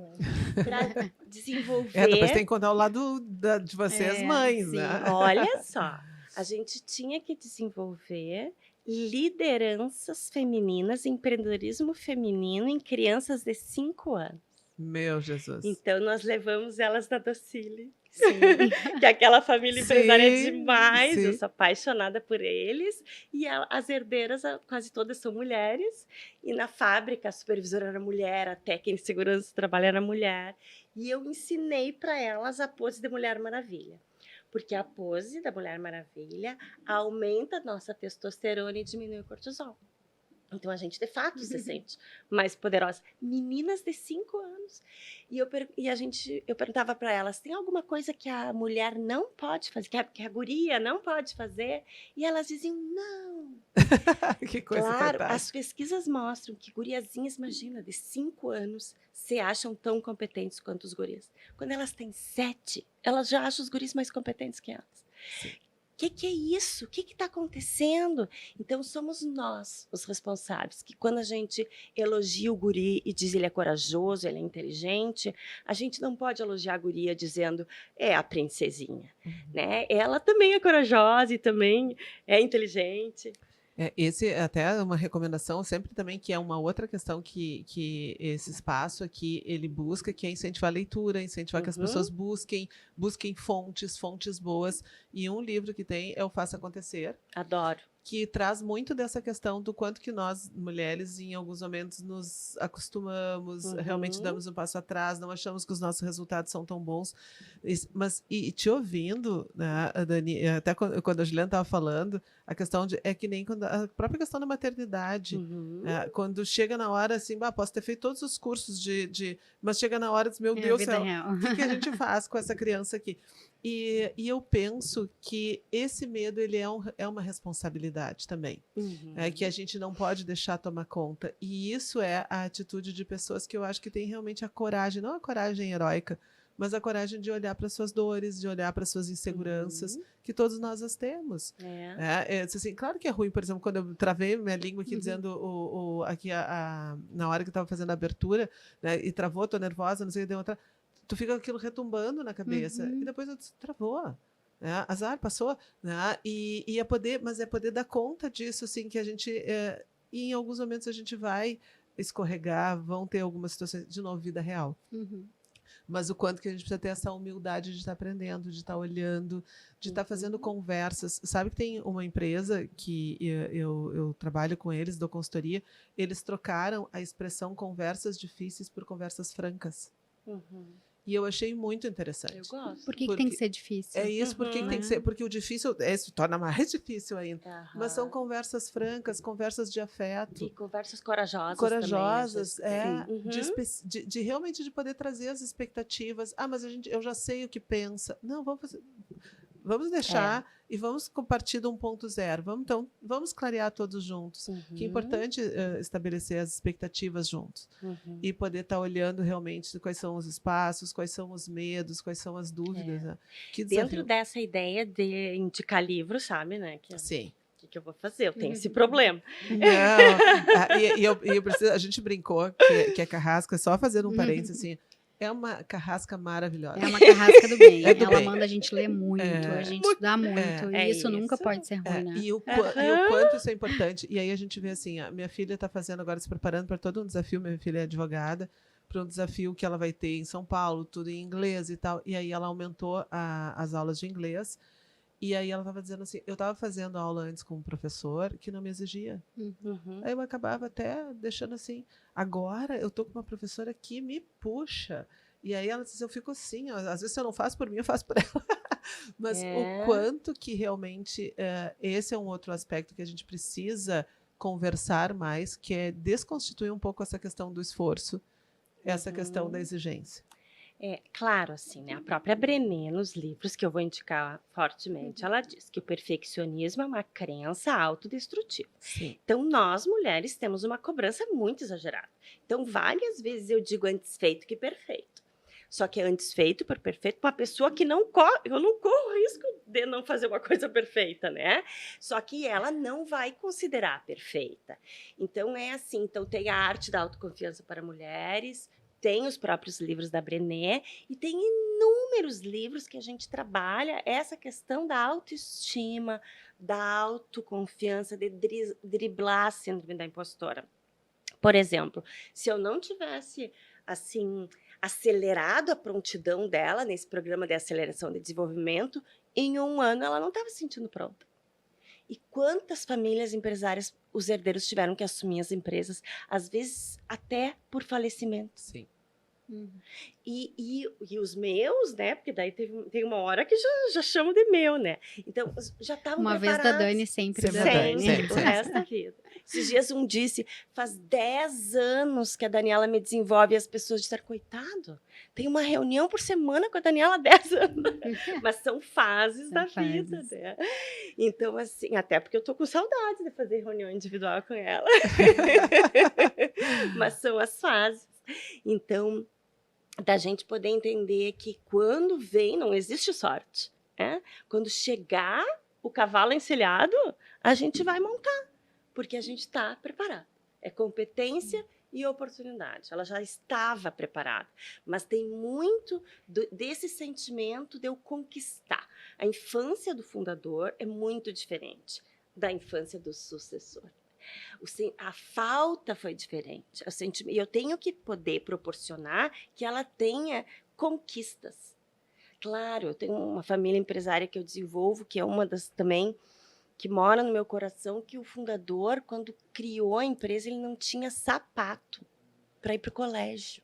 Speaker 3: para desenvolver.
Speaker 1: Depois tem que contar o lado de vocês, mães,
Speaker 2: sim.
Speaker 1: né?
Speaker 3: Olha só, a gente tinha que desenvolver lideranças femininas, empreendedorismo feminino em crianças de 5 anos.
Speaker 1: Meu Jesus.
Speaker 3: Então, nós levamos elas na Docile.
Speaker 2: Sim.
Speaker 3: Que aquela família empresária é
Speaker 1: Sim,
Speaker 3: demais,
Speaker 1: sim.
Speaker 3: eu sou apaixonada por eles. E as herdeiras, quase todas são mulheres. E na fábrica, a supervisora era mulher, a técnica de segurança do trabalho era mulher. E eu ensinei para elas a pose de Mulher Maravilha. Porque a pose da Mulher Maravilha aumenta a nossa testosterona e diminui o cortisol. Então, a gente, de fato, se sente mais poderosa. Meninas de 5 anos. E eu perguntava para elas, tem alguma coisa que a mulher não pode fazer, que a guria não pode fazer? E elas diziam, não.
Speaker 1: Que coisa
Speaker 3: Claro,
Speaker 1: fantástica.
Speaker 3: as pesquisas mostram que guriazinhas, imagina, de 5 anos, se acham tão competentes quanto os guris. Quando elas têm 7, elas já acham os guris mais competentes que elas. O que é isso? O que está acontecendo? Então, somos nós os responsáveis, que quando a gente elogia o guri e diz ele é corajoso, ele é inteligente, a gente não pode elogiar a guria dizendo é a princesinha, né? Ela também é corajosa e também é inteligente.
Speaker 1: Esse é até uma recomendação sempre também, que é uma outra questão que esse espaço aqui, ele busca, que é incentivar a leitura, incentivar que as pessoas busquem fontes boas. E um livro que tem é o Faça Acontecer.
Speaker 3: Adoro.
Speaker 1: que traz muito dessa questão do quanto que nós, mulheres, em alguns momentos nos acostumamos, realmente damos um passo atrás, não achamos que os nossos resultados são tão bons. Mas, e te ouvindo, né, Dani, até quando a Juliana estava falando, a questão é que nem a própria questão da maternidade. Quando chega na hora, assim, posso ter feito todos os cursos mas chega na hora e diz, meu Deus do céu, o que a gente faz com essa criança aqui? E eu penso que esse medo ele é uma responsabilidade também, que a gente não pode deixar tomar conta. E isso é a atitude de pessoas que eu acho que têm realmente a coragem, não a coragem heróica, mas a coragem de olhar para suas dores, de olhar para suas inseguranças, que todos nós as temos. Assim, claro que é ruim, por exemplo, quando eu travei minha língua aqui dizendo aqui na hora que eu estava fazendo a abertura, né, e travou, tô nervosa, não sei o que, deu outra. Tu fica aquilo retumbando na cabeça e depois travou, né? Azar, passou, né? E mas é poder dar conta disso, assim, que a gente e em alguns momentos a gente vai escorregar, vão ter algumas situações de novo, vida real. Mas o quanto que a gente precisa ter essa humildade de estar aprendendo, de estar olhando, de estar fazendo conversas. Sabe que tem uma empresa que eu trabalho com eles, dou consultoria, eles trocaram a expressão conversas difíceis por conversas francas. E eu achei muito interessante.
Speaker 3: Eu gosto.
Speaker 2: Por que tem que ser difícil?
Speaker 1: É isso, porque tem que ser, porque o difícil se torna mais difícil ainda. Mas são conversas francas, conversas de afeto.
Speaker 3: E conversas corajosas.
Speaker 1: Corajosas,
Speaker 3: também,
Speaker 1: de realmente de poder trazer as expectativas. Mas eu já sei o que pensa. Não, vamos deixar e vamos compartilhar de 1.0. Vamos clarear todos juntos. Que é importante estabelecer as expectativas juntos. E poder estar olhando realmente quais são os espaços, quais são os medos, quais são as dúvidas. Né?
Speaker 3: Dentro dessa ideia de indicar livros, sabe, né?
Speaker 1: Sim.
Speaker 3: O que eu vou fazer? Eu tenho esse problema.
Speaker 1: Eu preciso, a gente brincou que a carrasca, só fazendo um parênteses assim, é uma carrasca maravilhosa.
Speaker 2: É uma carrasca do bem.
Speaker 1: É do
Speaker 2: Ela
Speaker 1: bem.
Speaker 2: manda a gente ler muito, a gente estudar muito. E isso nunca pode ser ruim, né?
Speaker 1: E o quanto isso é importante. E aí a gente vê assim, a minha filha está fazendo agora, se preparando para todo um desafio, minha filha é advogada, para um desafio que ela vai ter em São Paulo, tudo em inglês e tal. E aí ela aumentou as aulas de inglês. E aí ela estava dizendo assim, eu estava fazendo aula antes com um professor que não me exigia. Aí eu acabava até deixando assim, agora eu estou com uma professora que me puxa. E aí ela diz, eu fico assim, ó, às vezes se eu não faço por mim, eu faço por ela. Mas o quanto que realmente esse é um outro aspecto que a gente precisa conversar mais, que é desconstituir um pouco essa questão do esforço, essa questão da exigência.
Speaker 3: Claro, assim, né? A própria Brené, nos livros que eu vou indicar fortemente, ela diz que o perfeccionismo é uma crença autodestrutiva.
Speaker 1: Sim.
Speaker 3: Então, nós, mulheres, temos uma cobrança muito exagerada. Então, várias vezes eu digo antes feito que perfeito. Só que é antes feito por perfeito para uma pessoa que eu não corro risco de não fazer uma coisa perfeita, né? Só que ela não vai considerar perfeita. Então, é assim. Então, tem a arte da autoconfiança para mulheres, tem os próprios livros da Brené e tem inúmeros livros que a gente trabalha essa questão da autoestima, da autoconfiança, de driblar a síndrome da impostora. Por exemplo, se eu não tivesse, assim, acelerado a prontidão dela nesse programa de aceleração de desenvolvimento, em 1 ano ela não estava se sentindo pronta. E quantas famílias empresárias os herdeiros tiveram que assumir as empresas, às vezes até por falecimento.
Speaker 1: Sim.
Speaker 3: E os meus, né? Porque daí tem uma hora que já chamo de meu, né? Então, já estavam
Speaker 2: Uma vez da Dani, sempre da Dani.
Speaker 3: Sempre, o resto da vida. Esses dias disse, faz 10 anos que a Daniela me desenvolve e as pessoas disseram, coitado, tem uma reunião por semana com a Daniela há 10 anos. Mas são fases da vida, né? Então, assim, até porque eu tô com saudade de fazer reunião individual com ela. Mas são as fases. Então, da gente poder entender que quando vem, não existe sorte. Né? Quando chegar o cavalo encilhado, a gente vai montar, porque a gente está preparado. É competência e oportunidade. Ela já estava preparada, mas tem muito desse sentimento de eu conquistar. A infância do fundador é muito diferente da infância do sucessor. A falta foi diferente. E eu tenho que poder proporcionar que ela tenha conquistas. Claro, eu tenho uma família empresária que eu desenvolvo, que é uma das também que mora no meu coração, que o fundador, quando criou a empresa, ele não tinha sapato para ir para o colégio.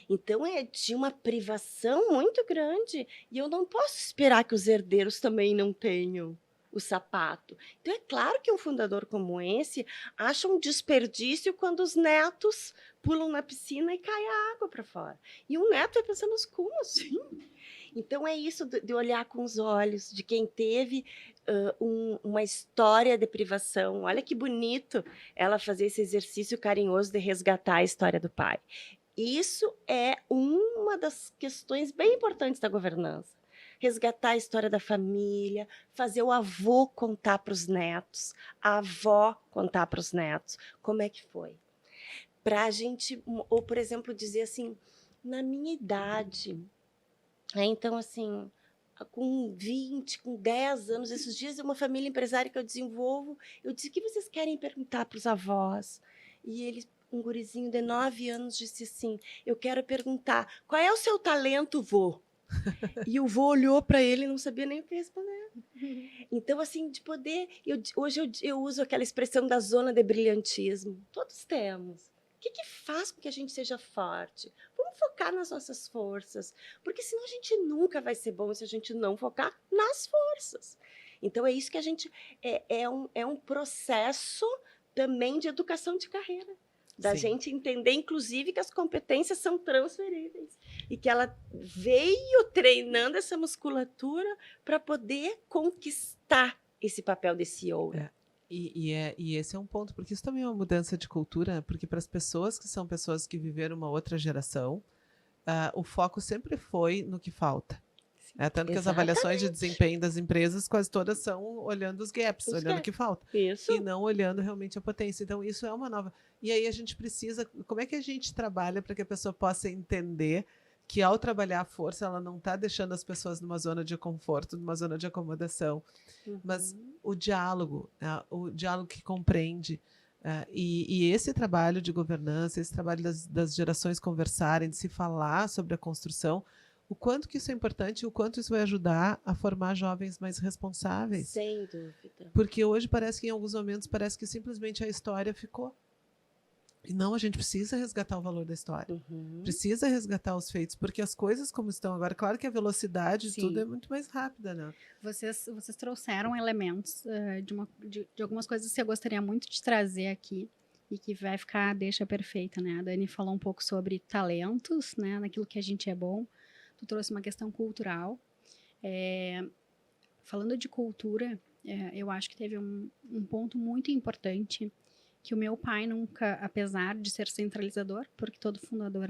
Speaker 3: Então, é de uma privação muito grande. E eu não posso esperar que os herdeiros também não tenham o sapato. Então, é claro que um fundador como esse acha um desperdício quando os netos pulam na piscina e cai a água para fora. E um neto vai pensando, mas como assim? Então, é isso de olhar com os olhos de quem teve uma história de privação. Olha que bonito ela fazer esse exercício carinhoso de resgatar a história do pai. Isso é uma das questões bem importantes da governança. Resgatar a história da família, fazer o avô contar para os netos, a avó contar para os netos como é que foi. Para a gente, ou por exemplo, dizer assim, na minha idade, então assim, com 20, com 10 anos, esses dias, uma família empresária que eu desenvolvo, eu disse, o que vocês querem perguntar para os avós? E eles, um gurizinho de 9 anos disse assim, eu quero perguntar, qual é o seu talento, vô? E o vô olhou para ele e não sabia nem o que responder. Então, assim, de poder... hoje eu uso aquela expressão da zona de brilhantismo. Todos temos. O que faz com que a gente seja forte? Vamos focar nas nossas forças, porque senão a gente nunca vai ser bom se a gente não focar nas forças. Então, é isso que a gente... É um processo também de educação de carreira. Da
Speaker 1: Sim.
Speaker 3: gente entender, inclusive, que as competências são transferíveis. E que ela veio treinando essa musculatura para poder conquistar esse papel de CEO.
Speaker 1: É. E esse é um ponto, porque isso também é uma mudança de cultura, porque para as pessoas que são pessoas que viveram uma outra geração, o foco sempre foi no que falta. Tanto que as avaliações de desempenho das empresas quase todas são olhando os gaps, olhando o que falta.
Speaker 3: Isso.
Speaker 1: E não olhando realmente a potência. Então, isso é uma nova... E aí a gente precisa... Como é que a gente trabalha para que a pessoa possa entender que ao trabalhar a força, ela não está deixando as pessoas numa zona de conforto, numa zona de acomodação, mas o diálogo que compreende. E esse trabalho de governança, esse trabalho das gerações conversarem, de se falar sobre a construção, o quanto que isso é importante e o quanto isso vai ajudar a formar jovens mais responsáveis.
Speaker 3: Sem dúvida.
Speaker 1: Porque hoje parece que em alguns momentos parece que simplesmente a história ficou. E não, a gente precisa resgatar o valor da história. Precisa resgatar os feitos, porque as coisas como estão agora, claro que a velocidade de tudo é muito mais rápida, né?
Speaker 2: Vocês trouxeram elementos de algumas coisas que eu gostaria muito de trazer aqui e que vai ficar a deixa perfeita, né? A Dani falou um pouco sobre talentos, né? Naquilo que a gente é bom. Tu trouxe uma questão cultural. Falando de cultura, eu acho que teve um ponto muito importante que o meu pai nunca, apesar de ser centralizador, porque todo fundador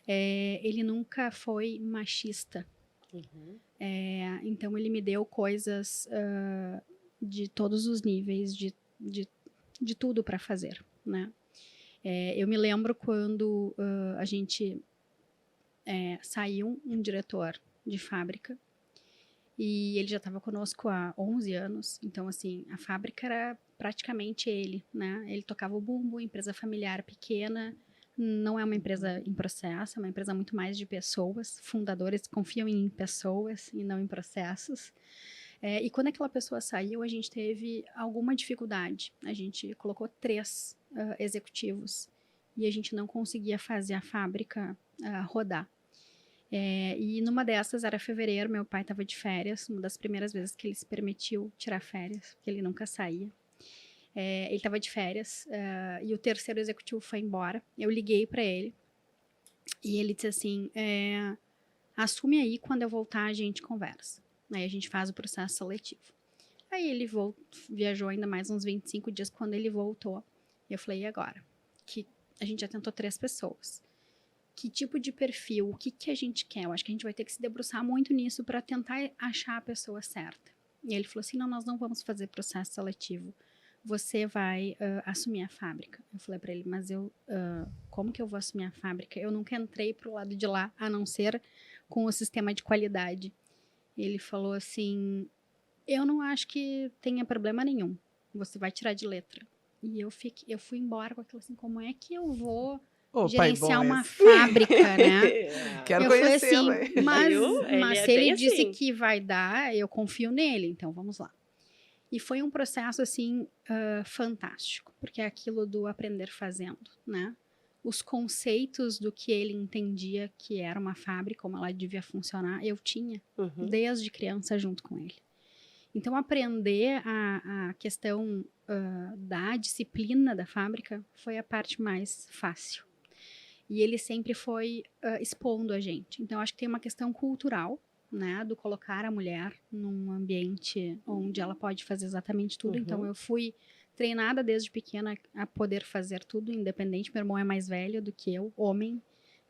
Speaker 2: ele nunca foi machista. Então, ele me deu coisas de todos os níveis, de tudo para fazer, né? Eu me lembro quando a gente... saiu um diretor de fábrica e ele já estava conosco há 11 anos, então assim, a fábrica era praticamente ele, né? Ele tocava o bumbo, empresa familiar pequena, não é uma empresa em processo, é uma empresa muito mais de pessoas, fundadores confiam em pessoas e não em processos. E quando aquela pessoa saiu, a gente teve alguma dificuldade, a gente colocou 3 executivos e a gente não conseguia fazer a fábrica rodar. E numa dessas, era fevereiro, meu pai estava de férias, uma das primeiras vezes que ele se permitiu tirar férias, porque ele nunca saía. Ele estava de férias e o terceiro executivo foi embora. Eu liguei para ele e ele disse assim, assume aí, quando eu voltar a gente conversa. Aí a gente faz o processo seletivo. Aí ele viajou ainda mais uns 25 dias. Quando ele voltou, eu falei, e agora? Que a gente já tentou 3 pessoas. Que tipo de perfil, o que a gente quer? Eu acho que a gente vai ter que se debruçar muito nisso para tentar achar a pessoa certa. E ele falou assim, não, nós não vamos fazer processo seletivo. Você vai assumir a fábrica. Eu falei para ele, mas como que eu vou assumir a fábrica? Eu nunca entrei pro lado de lá, a não ser com o sistema de qualidade. Ele falou assim, eu não acho que tenha problema nenhum. Você vai tirar de letra. E eu fui embora com aquilo assim, como é que eu vou gerenciar uma fábrica, né?
Speaker 1: Quero
Speaker 2: eu
Speaker 1: conhecer,
Speaker 2: falei assim, mas se ele disse
Speaker 3: assim.
Speaker 2: que vai dar, eu confio nele, então vamos lá. E foi um processo, assim, fantástico, porque é aquilo do aprender fazendo, né? Os conceitos do que ele entendia que era uma fábrica, como ela devia funcionar, eu tinha desde criança junto com ele. Então, aprender a questão da disciplina da fábrica foi a parte mais fácil. E ele sempre foi expondo a gente. Então, acho que tem uma questão cultural, né, do colocar a mulher num ambiente onde ela pode fazer exatamente tudo. Então, eu fui treinada desde pequena a poder fazer tudo, independente. Meu irmão é mais velho do que eu, homem,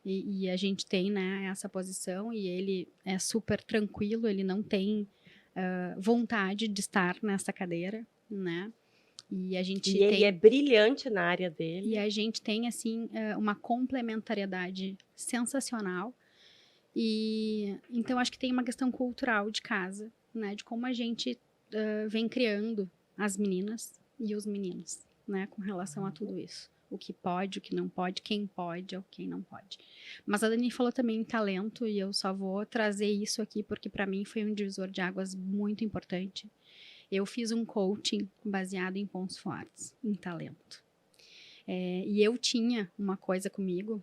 Speaker 2: e a gente tem, né, essa posição, e ele é super tranquilo, ele não tem vontade de estar nessa cadeira, né? E a gente
Speaker 3: E ele é brilhante na área dele.
Speaker 2: E a gente tem, assim, uma complementariedade sensacional. E então acho que tem uma questão cultural de casa, né? De como a gente vem criando as meninas e os meninos, né? Com relação a tudo isso. O que pode, o que não pode, quem pode ou quem não pode. Mas a Dani falou também em talento, e eu só vou trazer isso aqui porque para mim foi um divisor de águas muito importante. Eu fiz um coaching baseado em pontos fortes, em talento. E eu tinha uma coisa comigo,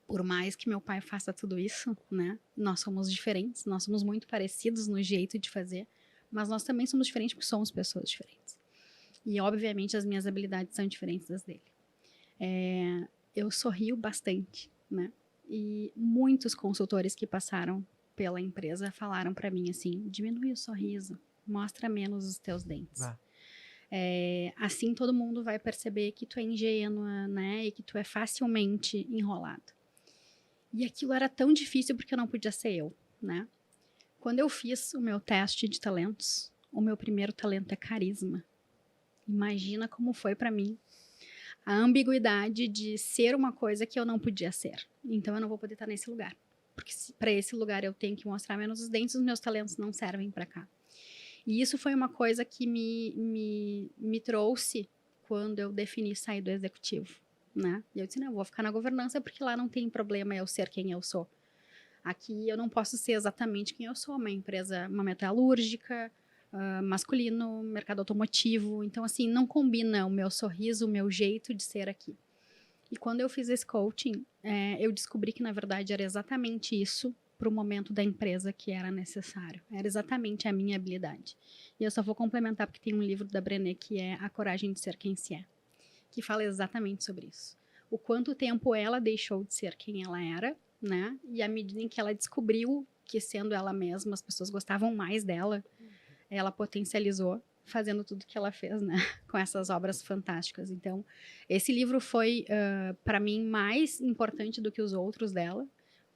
Speaker 2: por mais que meu pai faça tudo isso, né? Nós somos diferentes, nós somos muito parecidos no jeito de fazer, mas nós também somos diferentes porque somos pessoas diferentes. E, obviamente, as minhas habilidades são diferentes das dele. Eu sorrio bastante, né? E muitos consultores que passaram pela empresa falaram para mim assim, diminui o sorriso, mostra menos os teus dentes. Assim todo mundo vai perceber que tu é ingênua, né? E que tu é facilmente enrolado. E aquilo era tão difícil porque eu não podia ser eu, né? Quando eu fiz o meu teste de talentos, o meu primeiro talento é carisma. Imagina como foi para mim a ambiguidade de ser uma coisa que eu não podia ser. Então eu não vou poder estar nesse lugar. Porque para esse lugar eu tenho que mostrar menos os dentes, os meus talentos não servem para cá. E isso foi uma coisa que me trouxe quando eu defini sair do executivo, né? E eu disse, não, eu vou ficar na governança porque lá não tem problema eu ser quem eu sou. Aqui eu não posso ser exatamente quem eu sou, uma empresa, uma metalúrgica, masculino, mercado automotivo. Então, assim, não combina o meu sorriso, o meu jeito de ser aqui. E quando eu fiz esse coaching, eu descobri que, na verdade, era exatamente isso para o momento da empresa que era necessário. Era exatamente a minha habilidade. E eu só vou complementar porque tem um livro da Brené que é A Coragem de Ser Quem Se É, que fala exatamente sobre isso. O quanto tempo ela deixou de ser quem ela era, né? E à medida em que ela descobriu que, sendo ela mesma, as pessoas gostavam mais dela, ela potencializou fazendo tudo que ela fez, né? Com essas obras fantásticas. Então, esse livro foi, para mim, mais importante do que os outros dela,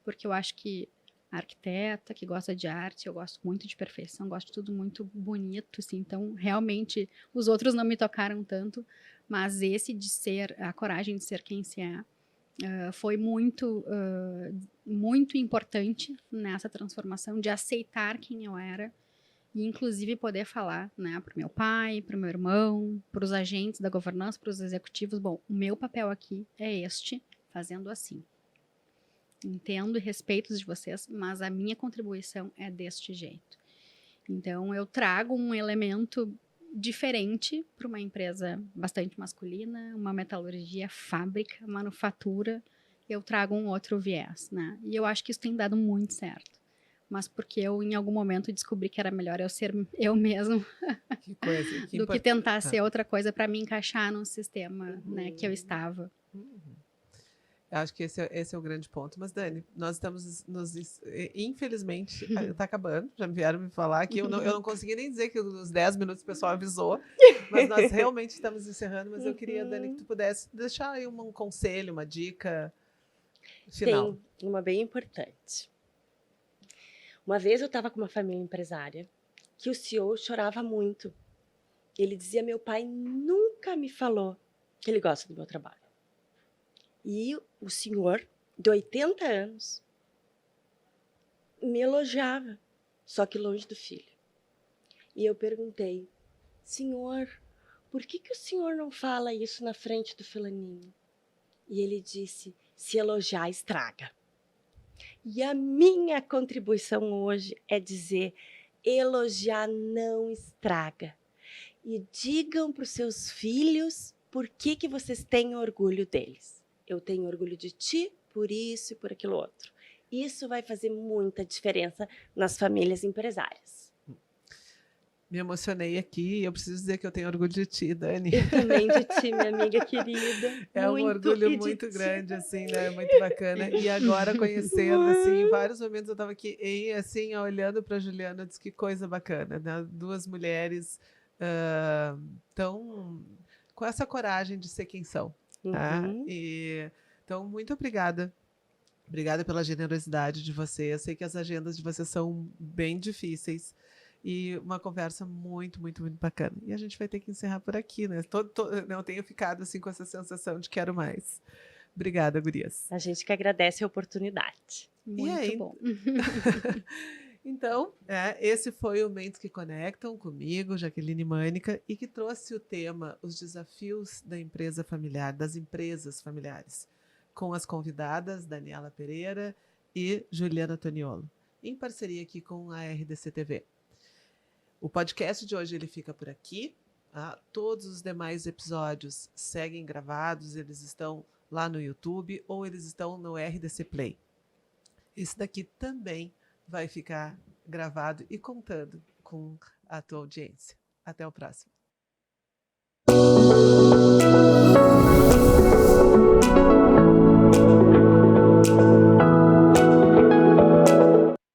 Speaker 2: porque eu acho que a arquiteta que gosta de arte, eu gosto muito de perfeição, gosto de tudo muito bonito, assim. Então, realmente, os outros não me tocaram tanto, mas esse de ser, a coragem de ser quem se é, foi muito, muito importante nessa transformação, de aceitar quem eu era, e inclusive poder falar, né, para o meu pai, para o meu irmão, para os agentes da governança, para os executivos, bom, o meu papel aqui é este, fazendo assim. Entendo e respeito de vocês, mas a minha contribuição é deste jeito. Então, eu trago um elemento diferente para uma empresa bastante masculina, uma metalurgia, fábrica, manufatura, eu trago um outro viés, né? E eu acho que isso tem dado muito certo. Mas porque eu, em algum momento, descobri que era melhor eu ser eu mesmo do que tentar ser outra coisa para me encaixar num sistema, né, que eu estava.
Speaker 1: Eu acho que esse é o grande ponto. Mas, Dani, nós estamos infelizmente, está acabando. Já vieram me falar que eu não consegui nem dizer que nos 10 minutos o pessoal avisou, mas nós realmente estamos encerrando. Mas eu queria, Dani, que tu pudesse deixar aí um conselho, uma dica final.
Speaker 3: Tem uma bem importante. Uma vez eu estava com uma família empresária que o CEO chorava muito. Ele dizia, meu pai nunca me falou que ele gosta do meu trabalho. E o senhor, de 80 anos, me elogiava, só que longe do filho. E eu perguntei, senhor, por que o senhor não fala isso na frente do fulaninho? E ele disse, se elogiar, estraga. E a minha contribuição hoje é dizer, elogiar não estraga. e digam para os seus filhos por que vocês têm orgulho deles. Eu tenho orgulho de ti por isso e por aquilo outro. Isso vai fazer muita diferença nas famílias empresárias.
Speaker 1: Me emocionei aqui e eu preciso dizer que eu tenho orgulho de ti, Dani.
Speaker 3: Eu também de ti, minha amiga querida.
Speaker 1: É um orgulho muito grande, assim, né? Muito bacana. E agora, conhecendo, assim, em vários momentos eu estava aqui, assim, olhando para a Juliana, disse que coisa bacana, né? Duas mulheres tão com essa coragem de ser quem são. Tá? Então, muito obrigada. Obrigada pela generosidade de você. Eu sei que as agendas de vocês são bem difíceis. E uma conversa muito, muito, muito bacana. E a gente vai ter que encerrar por aqui, né? Não tenho ficado assim com essa sensação de quero mais. Obrigada, gurias.
Speaker 3: A gente que agradece a oportunidade.
Speaker 2: Muito bom.
Speaker 1: Então, esse foi o Mentes que Conectam comigo, Jaqueline Mânica, e que trouxe o tema Os Desafios da Empresa Familiar, das Empresas Familiares, com as convidadas Daniela Pereira e Juliana Toniolo, em parceria aqui com a RDC TV. O podcast de hoje ele fica por aqui. Todos os demais episódios seguem gravados, eles estão lá no YouTube ou eles estão no RDC Play. Esse daqui também vai ficar gravado e contando com a tua audiência. Até o próximo.